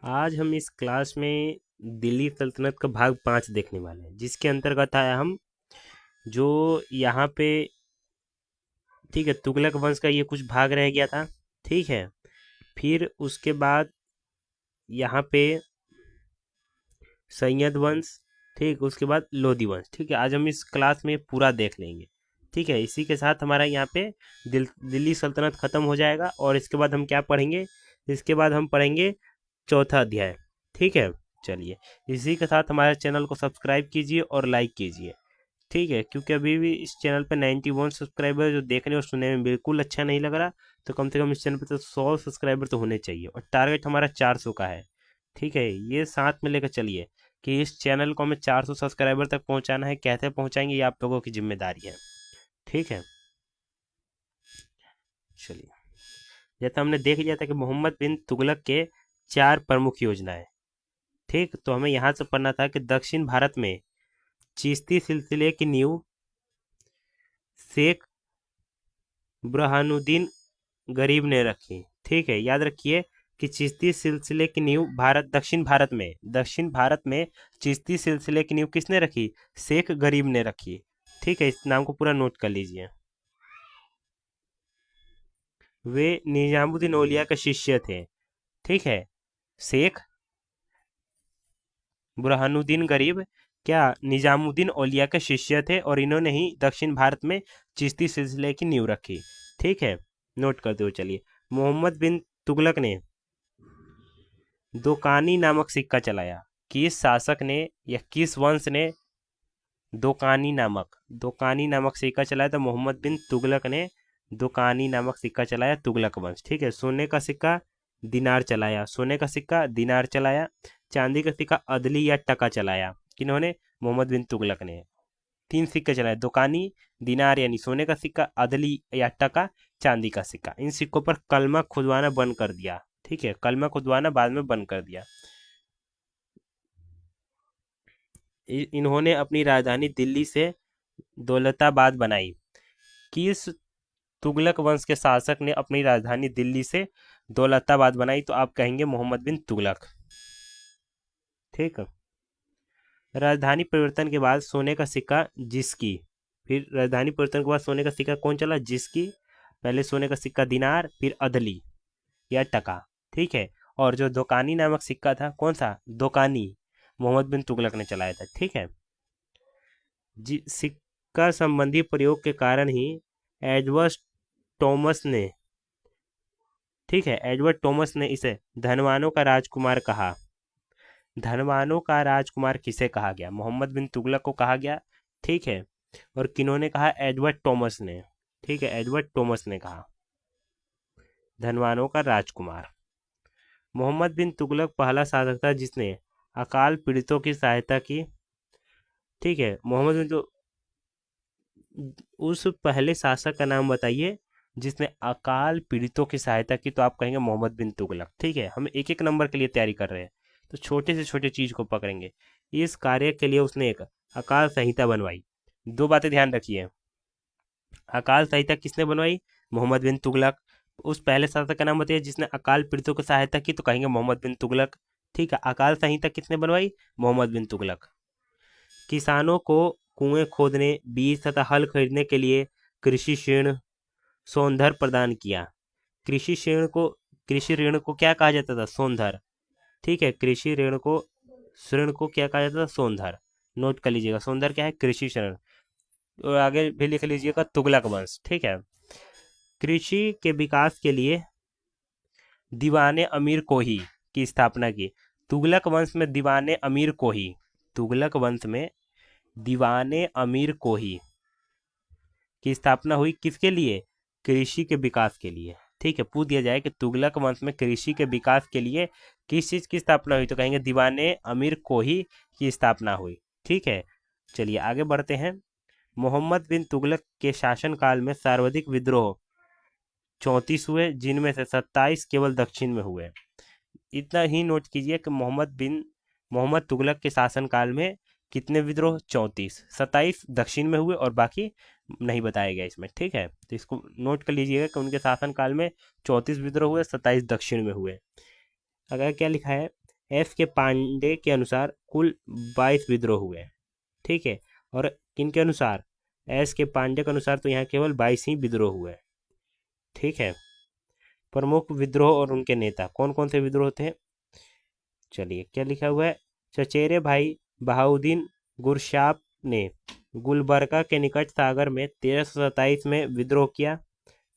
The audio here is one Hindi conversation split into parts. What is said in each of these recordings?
आज हम इस क्लास में दिल्ली सल्तनत का भाग 5 देखने वाले हैं, जिसके अंतर्गत आया हम जो यहाँ पे ठीक है तुगलक वंश का ये कुछ भाग रह गया था। ठीक है, फिर उसके बाद यहाँ पे सैयद वंश, ठीक, उसके बाद लोधी वंश। ठीक है, आज हम इस क्लास में पूरा देख लेंगे। ठीक है, इसी के साथ हमारा यहाँ पे दिल्ली सल्तनत खत्म हो जाएगा। और इसके बाद हम क्या पढ़ेंगे? इसके बाद हम पढ़ेंगे चौथा अध्याय। ठीक है, चलिए, इसी के साथ हमारे चैनल को सब्सक्राइब कीजिए और लाइक कीजिए। ठीक है, क्योंकि अभी भी इस चैनल पे 91 सब्सक्राइबर जो देखने और सुनने में बिल्कुल अच्छा नहीं लग रहा, तो कम से कम इस चैनल पे तो 100 सब्सक्राइबर तो होने चाहिए और टारगेट हमारा 400 का है। ठीक है, ये साथ में लेकर चलिए कि इस चैनल को हमें 400 सब्सक्राइबर तक पहुंचाना है। कैसे पहुंचाएंगे ये आप लोगों की जिम्मेदारी है। ठीक है, चलिए, जैसा हमने देख लिया था कि मोहम्मद बिन तुगलक के 4 प्रमुख योजनाएं। ठीक, तो हमें यहाँ से पढ़ना था कि दक्षिण भारत में चिश्ती सिलसिले की नींव शेख बुरहानुद्दीन गरीब ने रखी। ठीक है, याद रखिए कि चिश्ती सिलसिले की नींव दक्षिण भारत में चिश्ती सिलसिले की नींव किसने रखी? शेख गरीब ने रखी। ठीक है, इस नाम को पूरा नोट कर लीजिए। वे निजामुद्दीन औलिया के शिष्य थे। ठीक है, शेख बुरहानुद्दीन गरीब क्या निजामुद्दीन औलिया के शिष्य थे और इन्होंने ही दक्षिण भारत में चिश्ती सिलसिले की नींव रखी। ठीक है, नोट करते हुए चलिए। मोहम्मद बिन तुगलक ने दोकानी नामक सिक्का चलाया। किस शासक ने या किस वंश ने दोकानी नामक सिक्का चलाया? तो मोहम्मद बिन तुगलक ने दोकानी नामक सिक्का चलाया, तुगलक वंश। ठीक है, सोने का सिक्का दिनार चलाया। चांदी का सिक्का अदली या टका चलाया। किन्होंने? मोहम्मद बिन तुगलक ने 3 सिक्के चलाए, दोकानी, दिनार यानी सोने का सिक्का, अदली या टका, चांदी का सिक्का। इन सिक्कों पर कलमा खुदवाना बंद कर दिया। ठीक है, कलमा खुदवाना बाद में बंद कर दिया। इन्होंने अपनी राजधानी दिल्ली से दौलताबाद बनाई। किस तुगलक वंश के शासक ने अपनी राजधानी दिल्ली से दौलताबाद बनाई? तो आप कहेंगे मोहम्मद बिन तुगलक। ठीक है, राजधानी परिवर्तन के बाद सोने का सिक्का जिसकी, फिर राजधानी परिवर्तन के बाद सोने का सिक्का कौन चला? जिसकी। पहले सोने का सिक्का दिनार, फिर अदली या टका। ठीक है, और जो दोकानी नामक सिक्का था, कौन सा? दोकानी, मोहम्मद बिन तुगलक ने चलाया था। ठीक है, जी, सिक्का संबंधी प्रयोग के कारण ही एडवर्ड टॉमस ने, ठीक है, एडवर्ड टॉमस ने इसे धनवानों का राजकुमार कहा। धनवानों का राजकुमार किसे कहा गया? मोहम्मद बिन तुगलक को कहा गया। ठीक है, और किन्होंने कहा? एडवर्ड टॉमस ने। ठीक है, एडवर्ड टॉमस ने कहा धनवानों का राजकुमार। मोहम्मद बिन तुगलक पहला शासक था जिसने अकाल पीड़ितों की सहायता की। ठीक है, मोहम्मद बिन उस पहले शासक का नाम बताइए जिसने अकाल पीड़ितों की सहायता की। तो आप कहेंगे मोहम्मद बिन तुगलक। ठीक है, हम एक एक नंबर के लिए तैयारी कर रहे हैं, तो छोटे से छोटे चीज को पकड़ेंगे। इस कार्य के लिए उसने एक अकाल संहिता बनवाई। 2 बातें ध्यान रखिए, अकाल संहिता किसने बनवाई? मोहम्मद बिन तुगलक। उस पहले शासक का नाम बताइए जिसने अकाल पीड़ितों की सहायता की। तो कहेंगे मोहम्मद बिन तुगलक। ठीक है, अकाल संहिता किसने बनवाई? मोहम्मद बिन तुगलक। किसानों को कुएं खोदने, बीज तथा हल खरीदने के लिए कृषि ऋण सोनधर प्रदान किया। कृषि ऋण को क्या कहा जाता था? सोनधर। ठीक है, कृषि ऋण को क्या कहा जाता था? सोनधर। नोट कर लीजिएगा, सोनधर क्या है? कृषि ऋण। और आगे भी लिख लीजिएगा तुगलक वंश। ठीक है, कृषि के विकास के लिए दीवाने अमीर कोही की स्थापना की। तुगलक वंश में दीवाने अमीर कोही, तुगलक वंश में दीवाने अमीर कोही की स्थापना हुई। किसके लिए? कृषि के विकास के लिए। ठीक है, पूछ दिया जाए कि तुगलक वंश में कृषि के विकास के लिए किस चीज की स्थापना हुई, तो कहेंगे दीवाने अमीर कोही की स्थापना हुई। ठीक है, चलिए आगे बढ़ते हैं। मोहम्मद बिन तुगलक के शासनकाल में सर्वाधिक विद्रोह 34 हुए, जिनमें से 27 केवल दक्षिण में हुए। इतना ही नोट कीजिए कि मोहम्मद तुगलक के शासनकाल में कितने विद्रोह? 34। 27 दक्षिण में हुए और बाकी नहीं बताया गया इसमें। ठीक है, तो इसको नोट कर लीजिएगा कि उनके शासनकाल में 34 विद्रोह हुए, 27 दक्षिण में हुए। अगर क्या लिखा है एस के पांडे के अनुसार कुल 22 विद्रोह हुए। ठीक है, और किनके अनुसार? एस के पांडे के अनुसार तो यहाँ केवल 22 ही विद्रोह हुए। ठीक है, प्रमुख विद्रोह और उनके नेता कौन कौन से विद्रोह थे? चलिए, क्या लिखा हुआ है? चचेरे भाई बहाउद्दीन गुरशाप ने गुलबर्गा के निकट सागर में 1327 में विद्रोह किया।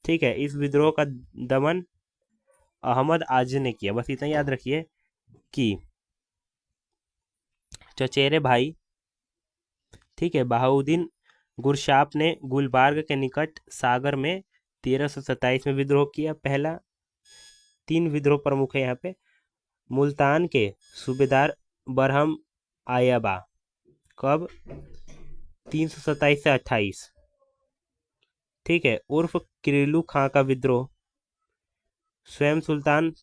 ठीक है, इस विद्रोह का दमन अहमद आजिज ने किया। बस इतना याद रखिए कि चचेरे भाई, ठीक है, बहाउद्दीन गुरशाप ने गुलबर्ग के निकट सागर में 1327 में विद्रोह किया। पहला, 3 विद्रोह प्रमुख है यहाँ पे। मुल्तान के सूबेदार बरहम आयबा, कब? 327 से 28। ठीक है, उर्फ किरिलू खां का विद्रोह। स्वयं सुल्तान,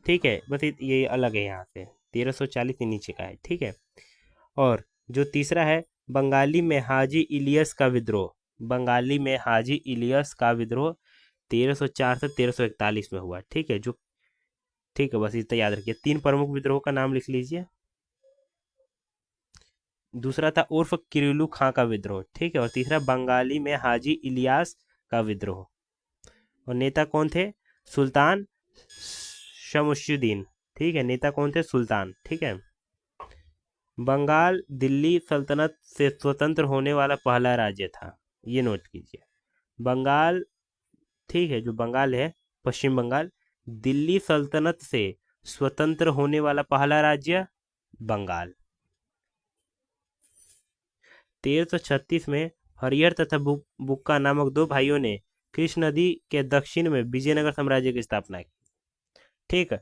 ठीक है, बस ये अलग है यहाँ से, 1340 के नीचे का है। ठीक है, और जो तीसरा है बंगाली में हाजी इलियस का विद्रोह। बंगाली में हाजी इलियस का विद्रोह 1304 से 1341 में हुआ। ठीक है, जो, ठीक है, बस इतना याद रखिए। 3 प्रमुख विद्रोह का नाम लिख लीजिए। दूसरा था उर्फ किरिलू खां का विद्रोह। ठीक है, और तीसरा बंगाली में हाजी इलियास का विद्रोह। और नेता कौन थे? सुल्तान शमशुद्दीन। ठीक है, नेता कौन थे? सुल्तान। ठीक है, बंगाल दिल्ली सल्तनत से स्वतंत्र होने वाला पहला राज्य था, ये नोट कीजिए। बंगाल, ठीक है, जो बंगाल है, पश्चिम बंगाल, दिल्ली सल्तनत से स्वतंत्र होने वाला पहला राज्य बंगाल। 1336 में हरिहर तथा बुक्का नामक 2 भाइयों ने कृष्ण नदी के दक्षिण में विजयनगर साम्राज्य की स्थापना की। ठीक,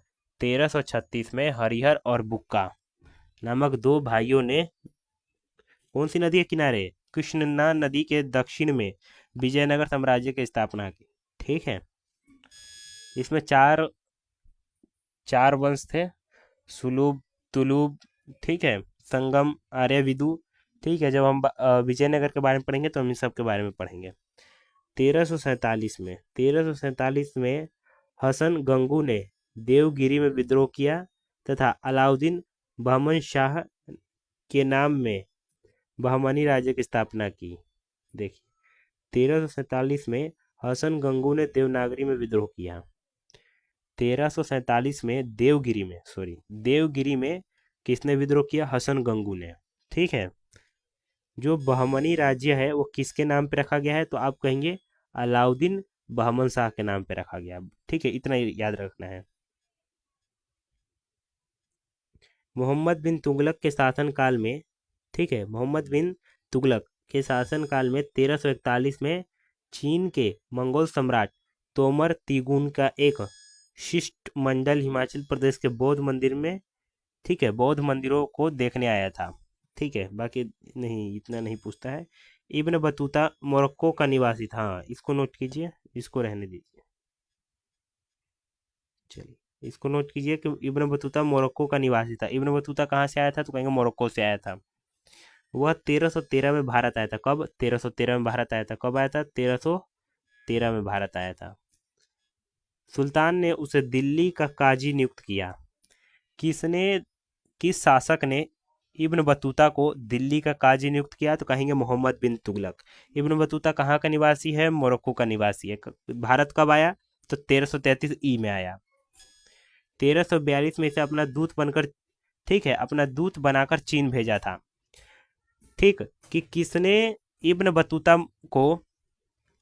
1336 में हरिहर और बुक्का नामक 2 भाइयों ने कौन सी नदी के किनारे? कृष्णा नदी के दक्षिण में विजयनगर साम्राज्य की स्थापना की। ठीक है, इसमें चार वंश थे, सुलूब, तुलुब, ठीक है, संगम, आर्यविदु। ठीक है, जब हम विजयनगर के बारे में पढ़ेंगे तो हम इन सब के बारे में पढ़ेंगे। 1347 में हसन गंगू ने देवगिरी में विद्रोह किया तथा अलाउद्दीन बहमन शाह के नाम में बहमनी राज्य की स्थापना की। देखिए, 1347 में हसन गंगू ने देवनागरी में विद्रोह किया। 1347 में देवगिरी में किसने विद्रोह किया? हसन गंगू ने। ठीक है, जो बहमनी राज्य है वो किसके नाम पे रखा गया है? तो आप कहेंगे अलाउद्दीन बहमन शाह के नाम पे रखा गया। ठीक है, इतना याद रखना है। मोहम्मद बिन तुगलक के शासनकाल में, ठीक है, मोहम्मद बिन तुगलक के शासनकाल में 1341 में चीन के मंगोल सम्राट तोमर तिगुन का एक शिष्टमंडल हिमाचल प्रदेश के बौद्ध मंदिर में, ठीक है, बौद्ध मंदिरों को देखने आया था। ठीक है, बाकी नहीं, इतना नहीं पूछता है। इब्न बतूता मोरक्को का निवासी था। हाँ, इसको नोट कीजिए, इसको रहने दीजिए। चलिए, इसको नोट कीजिए कि इब्न बतूता मोरक्को का निवासी था। इब्न बतूता कहाँ से आया था? तो कहेंगे मोरक्को से आया था। वह 1313 में भारत आया था। कब? 1313 में भारत आया था। कब आया था? 1313 में भारत आया था। सुल्तान ने उसे दिल्ली का काजी नियुक्त किया। किस शासक ने इब्न बतूता को दिल्ली का काजी नियुक्त किया? तो कहेंगे मोहम्मद बिन तुगलक। इब्न बतूता कहाँ का निवासी है? मोरक्को का निवासी है। भारत कब आया? तो 1333 ई में आया। 1342 में इसे अपना दूत बनकर, ठीक है, अपना दूत बनाकर चीन भेजा था। ठीक, कि किसने इब्न बतूता को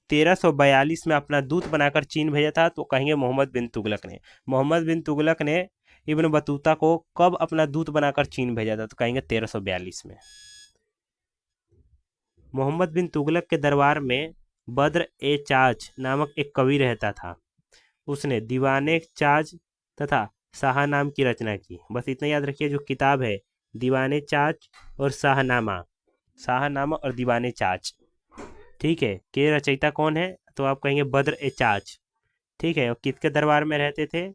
1342 में अपना दूत बनाकर चीन भेजा था? तो कहेंगे मोहम्मद बिन तुगलक ने। मोहम्मद बिन तुगलक ने इब्न बतूता को कब अपना दूत बनाकर चीन भेजा था? तो कहेंगे 1342 में। मोहम्मद बिन तुगलक के दरबार में बद्र ए चाच नामक एक कवि रहता था। उसने दीवाने चाच तथा शाहनाम की रचना की। बस इतना याद रखिए, जो किताब है दीवाने चाच और शाहनामा, शाहनामा और दीवाने चाच, ठीक है, के रचयिता कौन है? तो आप कहेंगे बद्र ए चाच। ठीक है, और किसके दरबार में रहते थे?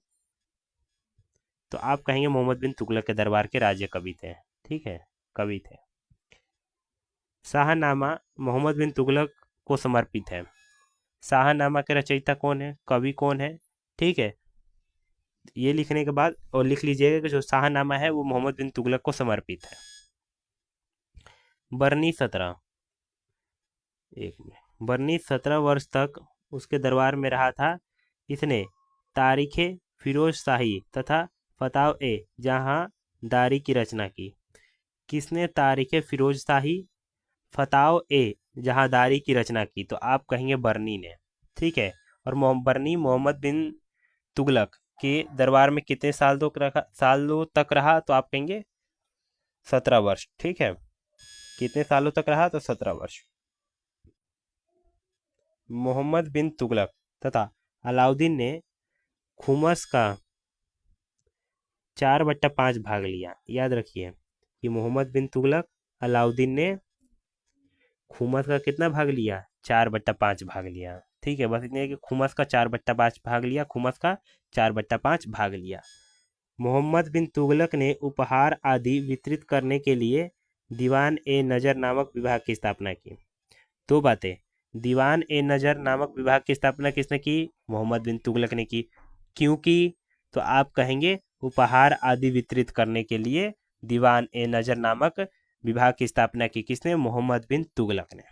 तो आप कहेंगे मोहम्मद बिन तुगलक के दरबार के राज्य कवि थे। ठीक है, कवि थे। शाहनामा मोहम्मद बिन तुगलक को समर्पित है। शाहनामा के रचयिता कौन है? कवि कौन है? ठीक है, ये लिखने के बाद और लिख लीजिएगा कि जो शाहनामा है वो मोहम्मद बिन तुगलक को समर्पित है। बरनी 17, एक मिनट, बरनी 17 वर्ष तक उसके दरबार में रहा था। इसने तारीखे फिरोज शाही तथा फताव ए जहांदारी की रचना की। किसने तारीखे फिरोज शाही फताव ए जहांदारी की रचना की? तो आप कहेंगे बरनी ने। ठीक है। और बरनी मोहम्मद बिन तुगलक के दरबार में कितने सालों तक रहा? तो आप कहेंगे 17 वर्ष। ठीक है। कितने सालों तक रहा? तो 17 वर्ष। मोहम्मद बिन तुगलक तथा अलाउद्दीन ने खुमस का 4/5 भाग लिया। याद रखिए कि मोहम्मद बिन तुगलक अलाउद्दीन ने खुमस का कितना भाग लिया? 4/5 भाग लिया। ठीक है, बस इतने है कि खुमस का 4/5 भाग लिया, खुमस का 4/5 भाग लिया। मोहम्मद बिन तुगलक ने उपहार आदि वितरित करने के लिए दीवान ए नजर नामक विभाग की स्थापना की। दो बातें, दीवान ए नजर नामक विभाग की स्थापना किसने की? मोहम्मद बिन तुगलक ने की। क्यों की? तो आप कहेंगे उपहार आदि वितरित करने के लिए दीवान ए नजर नामक विभाग की स्थापना की। किसने? मोहम्मद बिन तुगलक ने।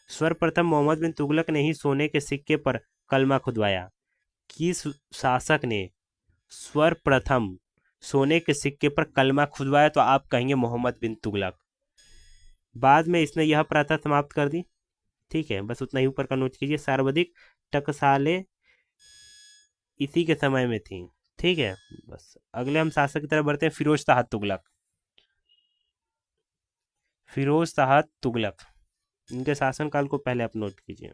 सर्वप्रथम मोहम्मद बिन तुगलक ने ही सोने के सिक्के पर कलमा खुदवाया। किस शासक ने सर्वप्रथम सोने के सिक्के पर कलमा खुदवाया? तो आप कहेंगे मोहम्मद बिन तुगलक। बाद में इसने यह प्रथा समाप्त कर दी। ठीक है, बस उतना ही ऊपर का नोट कीजिए। सर्वाधिक टकसालें इसी के समय में थी। ठीक है, बस अगले हम शासक की तरफ बढ़ते हैं। फिरोज शाह तुगलक। फिरोज शाह तुगलक, इनके शासनकाल को पहले आप नोट कीजिए।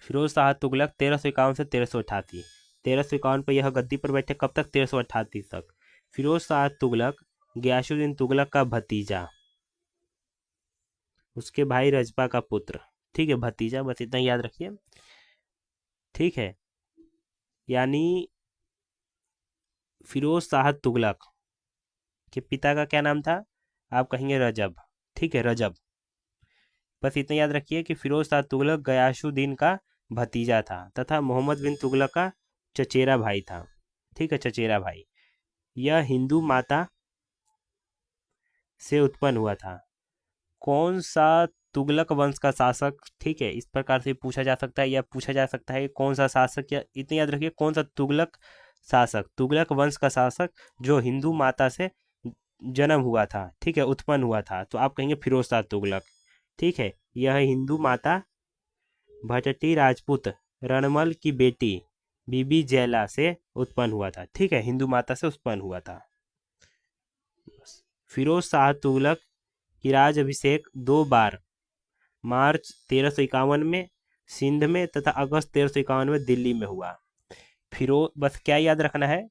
फिरोज शाह तुगलक 1351 से 1388। 1351 पर यह गद्दी पर बैठे। कब तक? 1388 तक। फिरोज शाह तुगलक गयासुद्दीन तुगलक का भतीजा, उसके भाई रजपा का पुत्र। ठीक है, भतीजा, बस इतना याद रखिए। ठीक है, यानी फिरोज शाह तुगलक के पिता का क्या नाम था? आप कहेंगे रजब। ठीक है, रजब। बस इतना याद रखिए कि फिरोज शाह तुगलक गयासुद्दीन का भतीजा था तथा मोहम्मद बिन तुगलक का चचेरा भाई था। ठीक है, चचेरा भाई। यह हिंदू माता से उत्पन्न हुआ था। कौन सा तुगलक वंश का शासक? ठीक है, इस प्रकार से पूछा जा सकता है, या पूछा जा सकता है कौन सा शासक, या इतने याद रखिए कौन सा तुगलक शासक, तुगलक वंश का शासक जो हिंदू माता से जन्म हुआ था। ठीक है, उत्पन्न हुआ था। तो आप कहेंगे फिरोज शाह तुगलक। ठीक है, यह हिंदू माता भटटी राजपूत रणमल की बेटी बीबी जैला से उत्पन्न हुआ था। ठीक है, हिंदू माता से उत्पन्न हुआ था। फिरोज शाह तुगलक की राज अभिषेक 2 बार, मार्च 1351 में सिंध में तथा अगस्त 1351 में दिल्ली में हुआ। फिरोज, बस क्या याद रखना है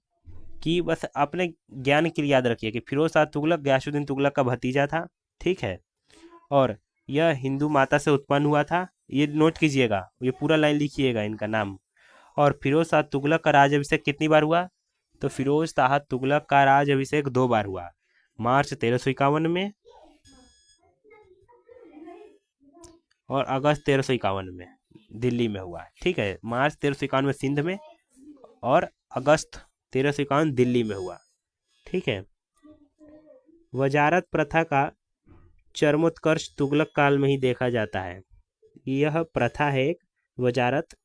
कि बस अपने ज्ञान के लिए याद रखिए कि फिरोज शाह तुगलक गयासुद्दीन तुगलक का भतीजा था। ठीक है, और यह हिंदू माता से उत्पन्न हुआ था। ये नोट कीजिएगा, ये पूरा लाइन लिखिएगा इनका नाम। और फिरोज शाह तुगलक का राज अभिषेक कितनी बार हुआ? तो फिरोज शाह तुगलक का राज अभिषेक 2 बार हुआ, मार्च 1351 में और अगस्त 1351 में दिल्ली में हुआ। ठीक है, मार्च 1351 में सिंध में और अगस्त 1351 दिल्ली में हुआ। ठीक है, वजारत प्रथा का चरमोत्कर्ष तुगलक काल में ही देखा जाता है। यह प्रथा है एक वजारत।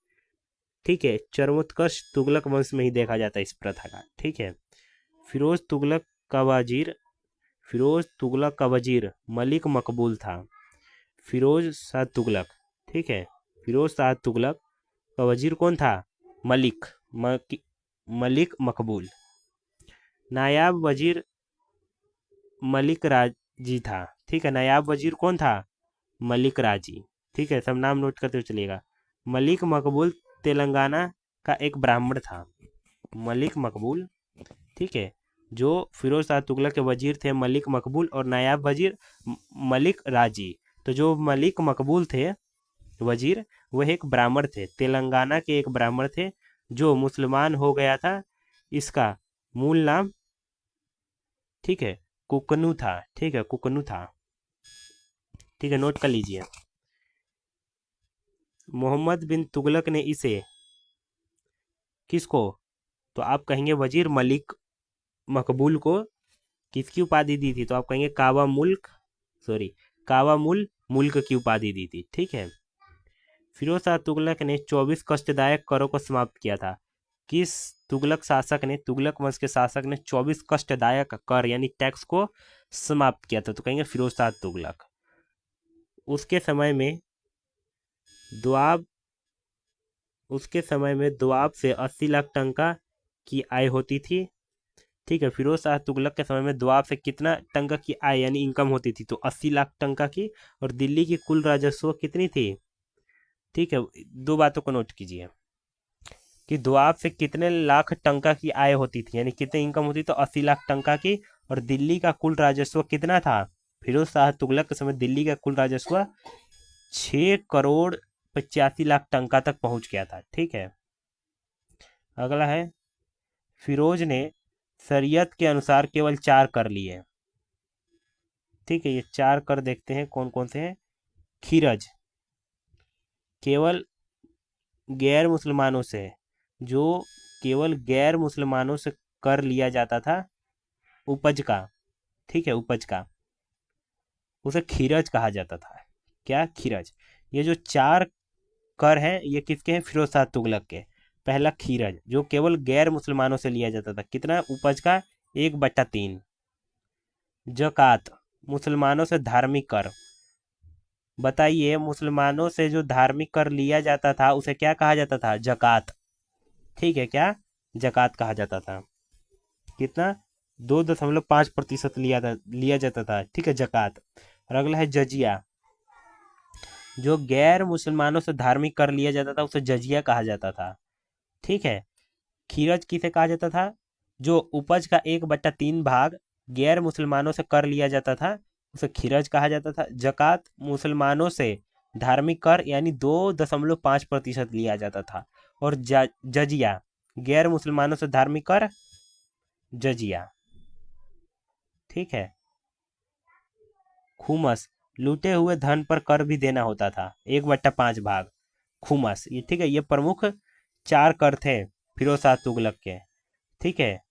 ठीक है, चरमोत्कर्ष तुगलक वंश में ही देखा जाता है इस प्रथा का। ठीक है, फिरोज तुगलक का वजीर फिरोज तुगलक का वजीर मलिक मकबूल था। फिरोज शाह तुगलक, ठीक है, फिरोज शाह तुगलक का वजीर कौन था? मलिक मकबूल। नायाब वजीर मलिक राजी था। ठीक है, नायाब वजीर कौन था? मलिक राजी। ठीक है, सब नाम नोट करते हुए चलिएगा। मलिक मकबूल तेलंगाना का एक ब्राह्मण था। मलिक मकबूल, ठीक है, जो फिरोज शाह तुगलक के वजीर थे मलिक मकबूल, और नायाब वजीर मलिक राजी। तो जो मलिक मकबूल थे वजीर, वह एक ब्राह्मण थे, तेलंगाना के एक ब्राह्मण थे जो मुसलमान हो गया था। इसका मूल नाम, ठीक है, कुकनू था। ठीक है, कुकनू था। ठीक है, नोट कर लीजिए। मोहम्मद बिन तुगलक ने इसे किसको, तो आप कहेंगे वजीर मलिक मकबूल को किसकी उपाधि दी थी, तो आप कहेंगे कावा मुल मुल्क की उपाधि दी थी। ठीक है। फिरोज शाह तुगलक ने 24 कष्टदायक करों को समाप्त किया था। किस तुगलक वंश के शासक ने 24 कष्टदायक कर यानी टैक्स को समाप्त किया था, तो कहेंगे फिरोज शाह तुगलक। उसके समय में दोआब से 80 लाख टंका की आय होती थी। ठीक है। फिरोज शाह तुगलक के समय में दोआब से कितना टंका की आय यानी इनकम होती थी, तो 80 लाख टंका की। और दिल्ली की कुल राजस्व कितनी थी। ठीक है। दो बातों को नोट कीजिए कि दोआब से कितने लाख टंका की आय होती थी यानी कितनी इनकम होती, तो 80 लाख टंका की। और दिल्ली का कुल राजस्व कितना था, फिरोज शाह तुगलक के समय दिल्ली का कुल राजस्व 6 करोड़ 85 लाख टंका तक पहुंच गया था। ठीक है। अगला है, फिरोज ने शरीयत के अनुसार केवल 4 कर लिए। ठीक है। ये 4 कर देखते हैं कौन कौन से हैं। खीरज, केवल गैर मुसलमानों से, जो केवल गैर मुसलमानों से कर लिया जाता था उपज का। ठीक है। उपज का उसे खीरज कहा जाता था। क्या, खीरज। ये जो 4 कर हैं ये किसके हैं, फिरोज शाह तुगलक के। पहला खीरज जो केवल गैर मुसलमानों से लिया जाता था, कितना, उपज का 1/3। जकात, मुसलमानों से धार्मिक कर। बताइए, मुसलमानों से जो धार्मिक कर लिया जाता था उसे क्या कहा जाता था, जकात। ठीक है। क्या, जकात कहा जाता था। कितना, 2.5% लिया जाता था। ठीक है, जकात। और अगला है जजिया, जो गैर मुसलमानों से धार्मिक कर लिया जाता था उसे जजिया कहा जाता था। ठीक है। खीरज किसे कहा जाता था, जो उपज का 1/3 भाग गैर मुसलमानों से कर लिया जाता था उसे खीरज कहा जाता था। जकात, मुसलमानों से धार्मिक कर यानी 2.5% लिया जाता था। और जजिया, गैर मुसलमानों से धार्मिक कर, जजिया। ठीक है। खुमस, लूटे हुए धन पर कर भी देना होता था, 1/5 भाग खुमस। ये ठीक है। ये प्रमुख 4 कर थे फिरोज शाह तुगलक के। ठीक है।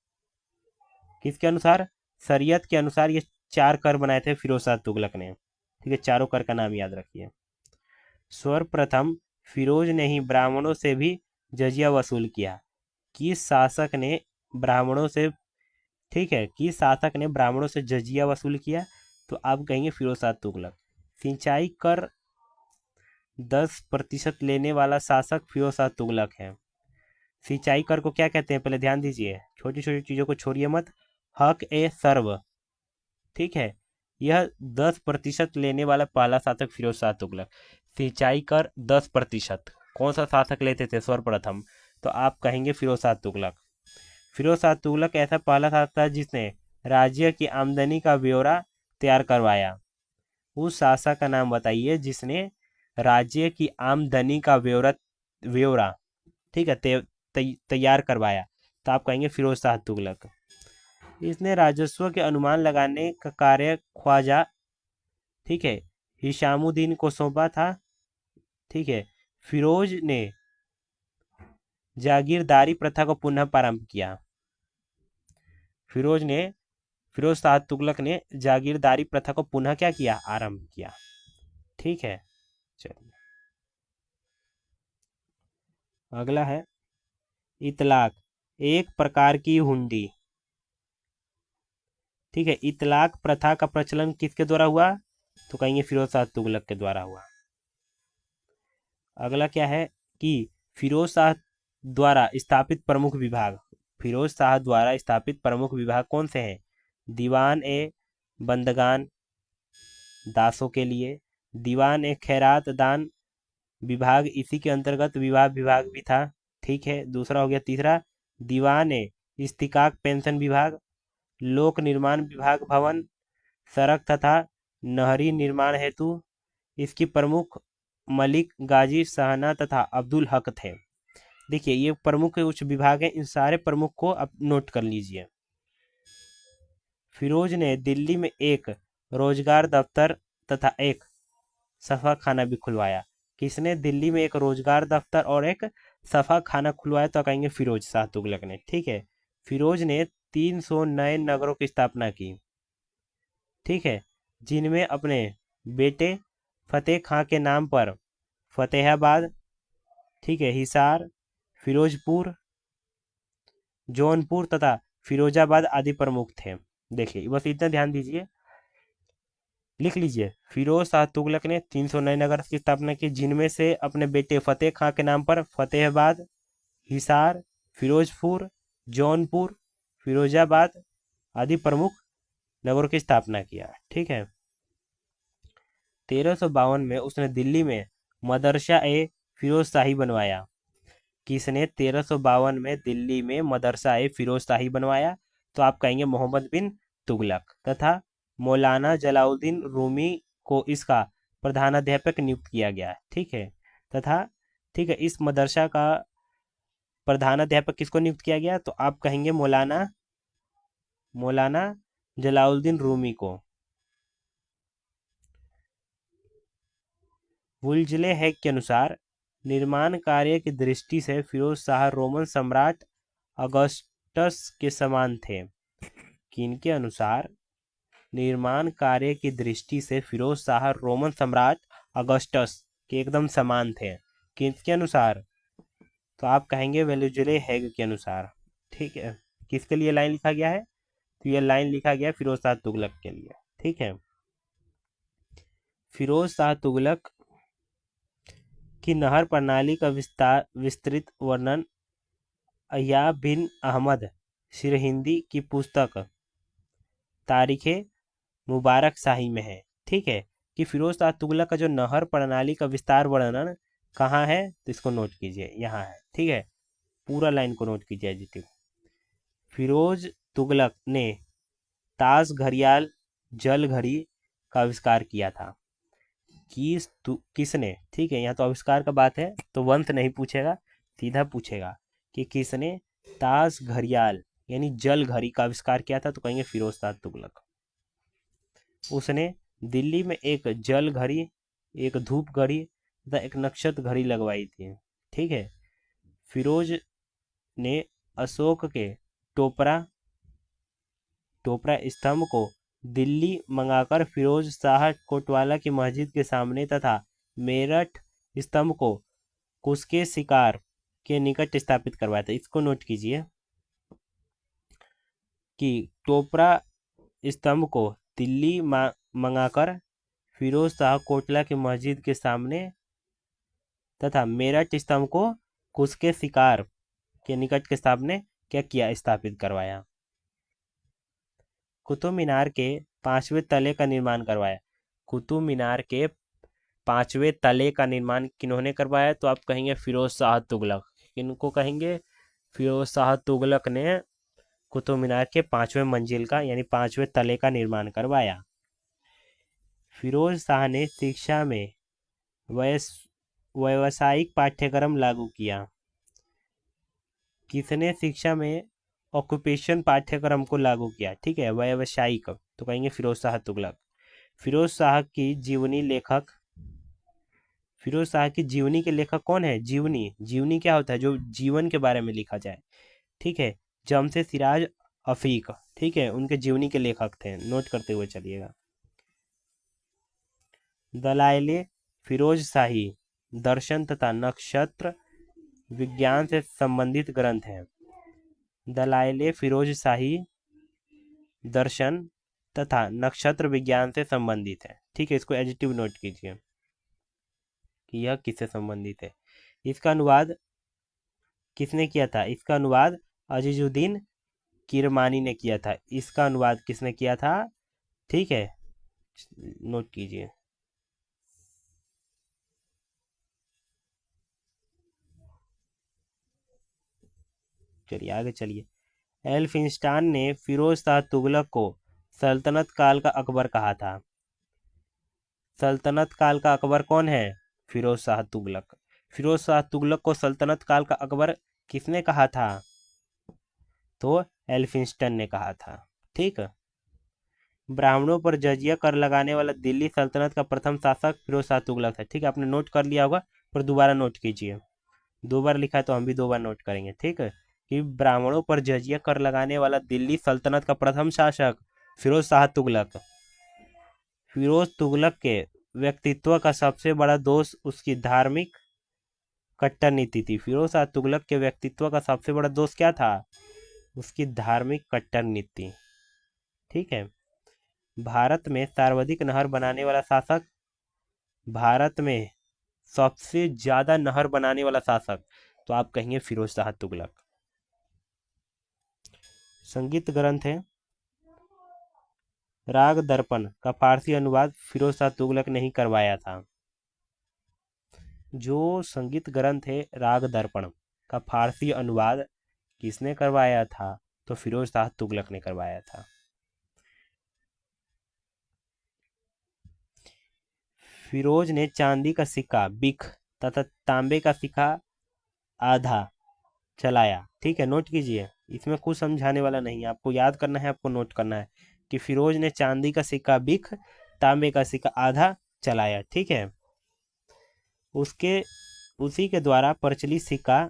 किसके अनुसार, शरीयत के अनुसार ये 4 कर बनाए थे फिरोज शाह तुगलक ने। ठीक है। चारों कर का नाम याद रखिए। सर्वप्रथम फिरोज ने ही ब्राह्मणों से भी जजिया वसूल किया। किस शासक ने ब्राह्मणों से, ठीक है, किस शासक ने ब्राह्मणों से जजिया वसूल किया, तो आप कहेंगे फिरोज शाह तुगलक। सिंचाई कर 10% लेने वाला शासक फिरोज शाह तुगलक है। सिंचाई कर को क्या कहते हैं, पहले ध्यान दीजिए, छोटी छोटी चीज़ों को छोड़िए मत। हक ए सर्व। ठीक है। यह 10% लेने वाला पहला शासक फिरोज शाह तुगलक। सिंचाई कर 10% कौन सा शासक लेते थे सर्वप्रथम, तो आप कहेंगे फिरोज शाह तुगलक। फिरोज शाह तुगलक ऐसा पहला शासक था जिसने राज्य की आमदनी का ब्यौरा तैयार करवाया। उस शासक का नाम बताइए जिसने राज्य की आमदनी का ब्यौरा, ठीक है, तैयार करवाया, तो आप कहेंगे फिरोज शाह तुगलक। इसने राजस्व के अनुमान लगाने का कार्य ख्वाजा, ठीक है, हिशामुद्दीन को सौंपा था। ठीक है। फिरोज ने जागीरदारी प्रथा को पुनः प्रारंभ किया। फिरोज शाह तुगलक ने जागीरदारी प्रथा को पुनः क्या किया, आरंभ किया। ठीक है। चलिए अगला है इतलाक, एक प्रकार की हुंडी। ठीक है। इतलाक प्रथा का प्रचलन किसके द्वारा हुआ, तो कहेंगे फिरोज शाह तुगलक के द्वारा हुआ। अगला क्या है कि फिरोज शाह द्वारा स्थापित प्रमुख विभाग। फिरोज शाह द्वारा स्थापित प्रमुख विभाग कौन से हैं, दीवान ए बंदगान दासों के लिए, दीवान ए खैरात दान विभाग इसी के अंतर्गत विवाह विभाग भी था। ठीक है। दूसरा हो गया, तीसरा दीवान ए इस्तिकाक पेंशन विभाग, लोक निर्माण विभाग भवन, सड़क तथा नहरी निर्माण हेतु इसकी प्रमुख मलिक गाजी सहना तथा अब्दुल हक थे। देखिए ये प्रमुख कुछ विभाग हैं, इन सारे प्रमुख को आप नोट कर लीजिए। फिरोज ने दिल्ली में एक रोजगार दफ्तर तथा एक सफा खाना भी खुलवाया। किसने दिल्ली में एक रोजगार दफ्तर और एक सफा खाना खुलवाया? तो कहेंगे फिरोज शाह तुगलक ने। ठीक है, फिरोज ने 300 नए नगरों की स्थापना की। ठीक है, जिनमें अपने बेटे फतेह खां के नाम पर फतेहाबाद, ठीक है, हिसार, फिरोजपुर, जौनपुर तथा फिरोजाबाद आदि प्रमुख थे। देखिए बस इतना ध्यान दीजिए, लिख लीजिए। फिरोज शाह तुगलक ने 300 नए नगर की स्थापना की, जिनमें से अपने बेटे फतेह खां के नाम पर फतेहाबाद, हिसार, फिरोजपुर, जौनपुर, फिरोजाबाद आदि प्रमुख नगरों की स्थापना किया। ठीक है, 1352 में उसने दिल्ली में मदरसा ए फिरोज शाही बनवाया। किसने 1352 में दिल्ली में मदरसा ए फिरोज शाही बनवाया? तो आप कहेंगे मोहम्मद बिन तुगलक। तथा मौलाना जलाउद्दीन रूमी को इसका प्रधानाध्यापक नियुक्त किया गया। ठीक है, तथा ठीक है, इस मदरसा का प्रधानाध्यापक किसको नियुक्त किया गया? तो आप कहेंगे मौलाना मौलाना जलाउद्दीन रूमी को। वुल्जले हैग के अनुसार निर्माण कार्य की दृष्टि से फिरोज शाह रोमन सम्राट अगस्टस के समान थे। किनके अनुसार निर्माण कार्य की दृष्टि से फिरोज शाह रोमन सम्राट अगस्टस के एकदम समान थे? किसके अनुसार? तो आप कहेंगे वुल्जले हैग के अनुसार। ठीक है, किसके लिए लाइन लिखा गया है? तो ये लाइन लिखा गया फिरोज शाह तुगलक के लिए। ठीक है, फिरोज शाह तुगलक की नहर प्रणाली का विस्तृत वर्णन अय्या बिन अहमद सिरहिंदी की पुस्तक तारीखे मुबारक शाही में है। ठीक है, कि फिरोज शाह तुगलक का जो नहर प्रणाली का विस्तार वर्णन कहाँ है? तो इसको नोट कीजिए, यहाँ है। ठीक है, पूरा लाइन को नोट कीजिए एडजेक्टिव। फिरोज तुगलक ने ताज घड़ियाल जल घड़ी का आविष्कार किया था। किसने? ठीक है, यहाँ तो आविष्कार का बात है तो वंश नहीं पूछेगा, सीधा पूछेगा कि किसने ताज घड़ियाल यानी जल घड़ी का आविष्कार किया था? तो कहेंगे फिरोज शाह तुगलक। उसने दिल्ली में एक जल घड़ी, एक धूप घड़ी तथा एक नक्षत्र घड़ी लगवाई थी। ठीक है, फिरोज ने अशोक के टोपरा टोपरा स्तंभ को दिल्ली मंगाकर फिरोज शाह कोतवाला की मस्जिद के सामने तथा मेरठ स्तंभ को कुसके शिकार के निकट स्थापित करवाया था। इसको नोट कीजिए कि टोपरा स्तंभ को दिल्ली मंगाकर फिरोज शाह कोटला की मस्जिद के सामने तथा मेरठ स्तंभ को कुसके शिकार के निकट के सामने क्या किया? स्थापित करवाया। कुतुब मीनार के 5वें तले का निर्माण करवाया। कुतुब मीनार के 5वें तले का निर्माण किन्होंने करवाया? तो आप कहेंगे फिरोज शाह तुगलक। किनको कहेंगे? फिरोज शाह तुगलक ने कुतुब मीनार के 5वें मंजिल का यानी 5वें तले का निर्माण करवाया। फिरोज शाह ने शिक्षा में व्यावसायिक पाठ्यक्रम लागू किया। किसने शिक्षा में ऑक्यूपेशन पाठ्यक्रम को लागू किया? ठीक है, व्यावसायिक। तो कहेंगे फिरोज शाह तुगलक। फिरोज शाह की जीवनी लेखक फिरोज शाह की जीवनी के लेखक कौन है? जीवनी। जीवनी क्या होता है? जो जीवन के बारे में लिखा जाए। ठीक है, जमशेद सिराज अफीक, ठीक है, उनके जीवनी के लेखक थे। नोट करते हुए चलिएगा। दलाइले फिरोज शाही दर्शन तथा नक्षत्र विज्ञान से संबंधित ग्रंथ हैं। दलाइले फिरोज शाही दर्शन तथा नक्षत्र विज्ञान से संबंधित है। ठीक है, इसको एडजेक्टिव नोट कीजिए कि यह किससे संबंधित है। इसका अनुवाद किसने किया था? इसका अनुवाद अजीजुद्दीन किरमानी ने किया था। इसका अनुवाद किसने किया था? ठीक है, नोट कीजिए। चलिए आगे चलिए। एल्फिंस्टन ने फिरोज शाह तुगलक को सल्तनत काल का अकबर कहा था। सल्तनत काल का अकबर कौन है? फिरोज शाह तुगलक। फिरोज शाह तुगलक को सल्तनत काल का अकबर किसने कहा था? तो एल्फिंस्टन ने कहा था। ठीक है, ब्राह्मणों पर जजिया कर लगाने वाला दिल्ली सल्तनत का प्रथम शासक फिरोज शाह तुगलक है। ठीक है, आपने नोट कर लिया होगा, पर दोबारा नोट कीजिए। दो बार लिखा है तो हम भी दो बार नोट करेंगे। ठीक है, कि ब्राह्मणों पर जजिया कर लगाने वाला दिल्ली सल्तनत का प्रथम शासक फिरोज शाह तुगलक। फिरोज तुगलक के व्यक्तित्व का सबसे बड़ा दोष उसकी धार्मिक कट्टर नीति थी। फिरोज शाह तुगलक के व्यक्तित्व का सबसे बड़ा दोष क्या था? उसकी धार्मिक कट्टर नीति। ठीक है, भारत में सर्वाधिक नहर बनाने वाला शासक, भारत में सबसे ज्यादा नहर बनाने वाला शासक, तो आप कहेंगे फिरोज शाह तुगलक। संगीत ग्रंथ है राग दर्पण का फारसी अनुवाद फिरोज शाह तुगलक ने ही करवाया था। जो संगीत ग्रंथ है राग दर्पण का फारसी अनुवाद किसने करवाया था? तो फिरोज शाह तुगलक ने करवाया था। फिरोज ने चांदी का सिक्का बिख तथा तांबे का सिक्का आधा चलाया। ठीक है, नोट कीजिए, इसमें कुछ समझाने वाला नहीं है, आपको याद करना है, आपको नोट करना है कि फिरोज ने चांदी का सिक्का बिख, तांबे का सिक्का आधा चलाया। ठीक है, उसके उसी के द्वारा प्रचलित सिक्का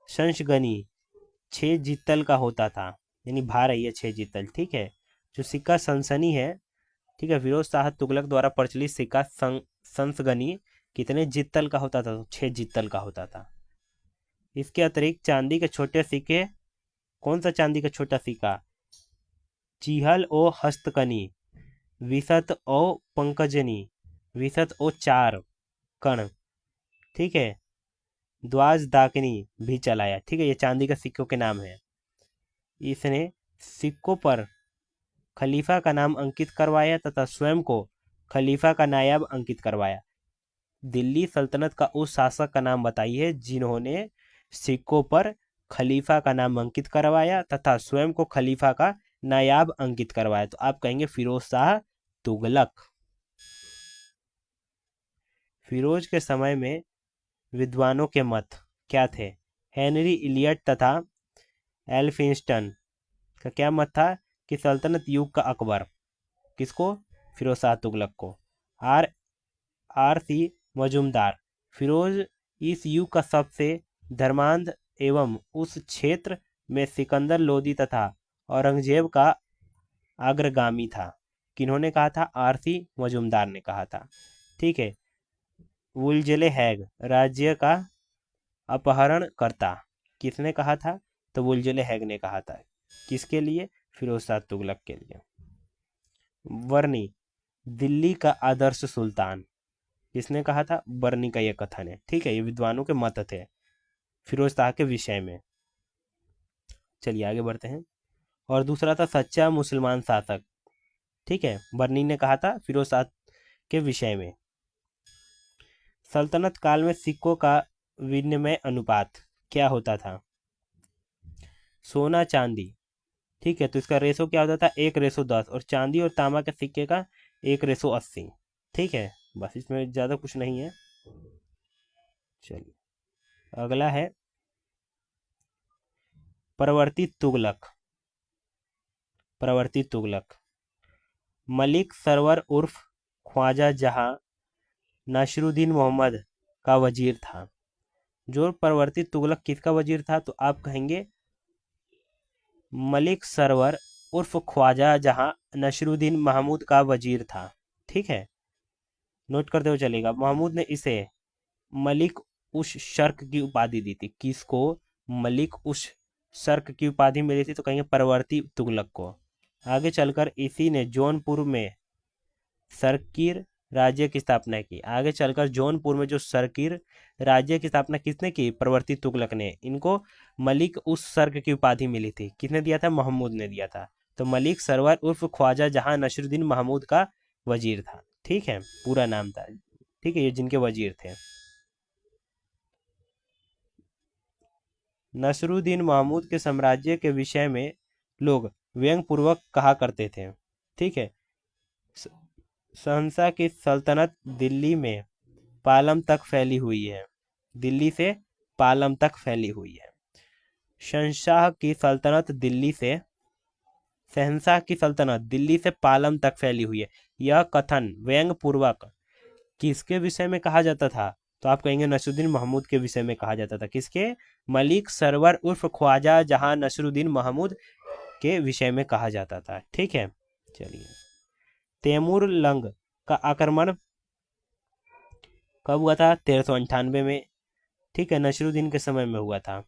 शंशगनी 6 जितल का होता था, यानी भार है ये 6 जितल। ठीक है, जो सिक्का सनसनी है, ठीक है, फिरोज शाह तुगलक द्वारा प्रचलित सिक्का संसगनी कितने जितल का होता था? तो 6 जितल का होता था। इसके अतिरिक्त चांदी के छोटे सिक्के, कौन सा चांदी का छोटा सिक्का? चीहल ओ हस्तकनी, विसत ओ पंकजनी, विसत ओ 4 कण, ठीक है, द्वाज दाकिनी भी चलाया। ठीक है, ये चांदी का सिक्कों के नाम है। इसने सिक्कों पर खलीफा का नाम अंकित करवाया तथा स्वयं को खलीफा का नायब अंकित करवाया। दिल्ली सल्तनत का उस शासक का नाम बताइए जिन्होंने सिक्कों पर खलीफा का नाम अंकित करवाया तथा स्वयं को खलीफा का नायाब अंकित करवाया। तो आप कहेंगे फिरोज शाह तुगलक। फिरोज के समय में विद्वानों के मत क्या थे? हेनरी इलियट तथा एल्फिंस्टन का क्या मत था कि सल्तनत युग का अकबर, किसको? फिरोज शाह तुगलक को। R R C Majumdar, Firoz इस युग का सबसे धर्मांध एवं उस क्षेत्र में सिकंदर लोदी तथा औरंगजेब का अग्रगामी था। किन्होंने कहा था? आर सी मजूमदार ने कहा था। ठीक है, वुलजले हैग राज्य का अपहरण करता, किसने कहा था? तो वुलजले हैग ने कहा था। किसके लिए? फिरोज शाह तुगलक के लिए। वर्नी दिल्ली का आदर्श सुल्तान, किसने कहा था? बर्नी का यह कथन है। ठीक है, ये विद्वानों के मत थे फिरोज शाह के विषय में। चलिए आगे बढ़ते हैं। और दूसरा था सच्चा मुसलमान शासक। ठीक है, बर्नी ने कहा था फिरोज शाह के विषय में। सल्तनत काल में सिक्कों का विनिमय अनुपात क्या होता था? सोना चांदी, ठीक है, तो इसका रेशो क्या होता था? 1:10, और चांदी और तांबा के सिक्के का 1:80। ठीक है, बस इसमें ज़्यादा कुछ नहीं है। चलिए अगला है प्रवर्तित तुगलक। प्रवर्तित तुगलक मलिक सरवर उर्फ ख्वाजा जहां नासिरुद्दीन मोहम्मद का वजीर था। जो प्रवर्तित तुगलक किसका वजीर था? तो आप कहेंगे मलिक सरवर उर्फ ख्वाजा जहां नासिरुद्दीन महमूद का वजीर था। ठीक है, नोट करते हुए चलेगा। महमूद ने इसे मलिक उश शर्क की उपाधि दी थी। किसको मलिक उश शर्क की उपाधि मिली थी? तो कहेंगे परवर्ती तुगलक को। आगे चलकर इसी ने जौनपुर में सरकीर राज्य की स्थापना की। आगे चलकर जौनपुर में जो सरकीर राज्य की स्थापना किसने की? प्रवर्ती तुगलक ने। इनको मलिक उस सर्क की उपाधि मिली थी। किसने दिया था? महमूद ने दिया था। तो मलिक सरवर उर्फ ख्वाजा जहां नसरुद्दीन महमूद का वजीर था। ठीक है, पूरा नाम था। ठीक है, ये जिनके वजीर थे। नसरुद्दीन महमूद के साम्राज्य के विषय में लोग व्यंग्यपूर्वक कहा करते थे। ठीक है, शहंशाह की सल्तनत दिल्ली में पालम तक फैली हुई है। दिल्ली से पालम तक फैली हुई है। शहंशाह की सल्तनत दिल्ली से शहंशाह की सल्तनत दिल्ली से पालम तक फैली हुई है। यह कथन व्यंग पूर्वक किसके विषय में कहा जाता था? तो आप कहेंगे नसरुद्दीन महमूद के विषय में कहा जाता था। किसके? मलिक सरवर उर्फ ख्वाजा जहां नसरुद्दीन महमूद के विषय में कहा जाता था। ठीक है, चलिए। तैमूर लंग का आक्रमण कब हुआ था? 1398 में। ठीक है, नसरुद्दीन के समय में हुआ था।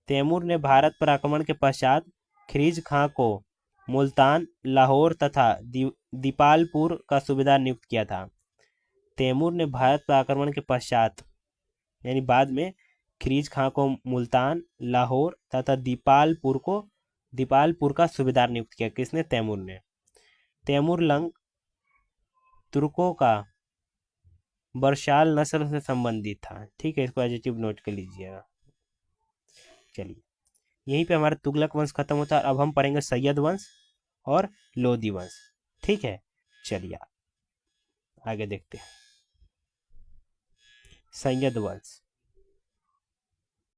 तैमूर ने भारत पर आक्रमण के पश्चात खिरीज खां को मुल्तान, लाहौर तथा दीपालपुर का सूबेदार नियुक्त किया था। तैमूर ने भारत पर आक्रमण के पश्चात यानी बाद में खिरीज खां को मुल्तान, लाहौर तथा दीपालपुर का सूबेदार नियुक्त किया। किसने? तैमूर ने। तैमूर लंग तुर्कों का बरशाल नस्ल से संबंधित था। ठीक है, इसको एडजेक्टिव नोट कर लीजिएगा। चलिए, यहीं पे हमारा तुगलक वंश खत्म होता है। अब हम पढ़ेंगे सैयद वंश और लोदी वंश। ठीक है, चलिए आगे देखते हैं। सैयद वंश।